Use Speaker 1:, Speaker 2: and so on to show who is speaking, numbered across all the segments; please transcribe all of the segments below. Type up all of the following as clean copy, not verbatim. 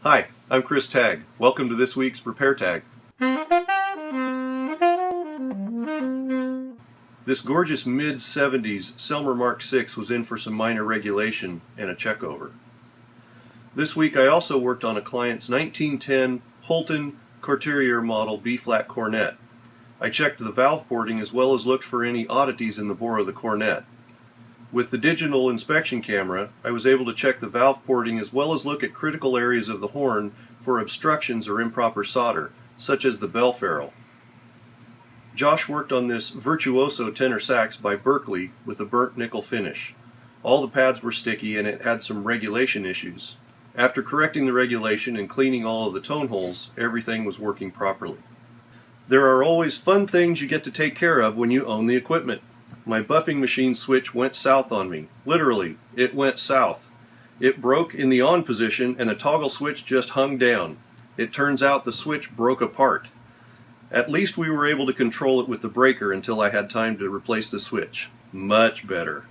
Speaker 1: Hi, I'm Chris Tague. Welcome to this week's Repair Tag. This gorgeous mid-70s Selmer Mark VI was in for some minor regulation and a checkover. This week I also worked on a client's 1910 Holton Courtier model B-flat cornet. I checked the valve porting as well as looked for any oddities in the bore of the cornet. With the digital inspection camera, I was able to check the valve porting as well as look at critical areas of the horn for obstructions or improper solder, such as the bell ferrule. Josh worked on this Virtuoso tenor sax by Berkeley with a burnt nickel finish. All the pads were sticky and it had some regulation issues. After correcting the regulation and cleaning all of the tone holes, everything was working properly. There are always fun things you get to take care of when you own the equipment. My buffing machine switch went south on me. Literally, it went south. It broke in the on position and the toggle switch just hung down. It turns out the switch broke apart. At least we were able to control it with the breaker until I had time to replace the switch. Much better.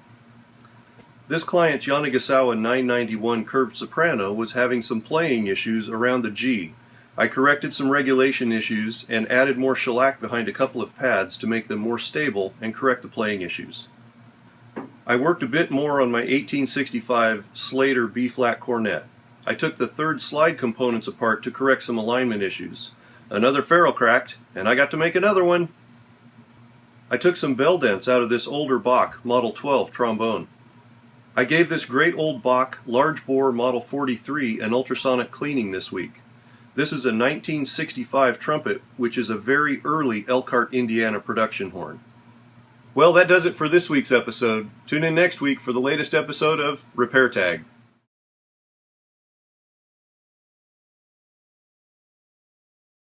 Speaker 1: This client's Yanagisawa 991 curved soprano was having some playing issues around the G. I corrected some regulation issues and added more shellac behind a couple of pads to make them more stable and correct the playing issues. I worked a bit more on my 1865 Slater B-flat cornet. I took the third slide components apart to correct some alignment issues. Another ferrule cracked, and I got to make another one. I took some bell dents out of this older Bach Model 12 trombone. I gave this great old Bach large bore Model 43 an ultrasonic cleaning this week. This is a 1965 trumpet, which is a very early Elkhart, Indiana production horn. Well, that does it for this week's episode. Tune in next week for the latest episode of Repair Tag.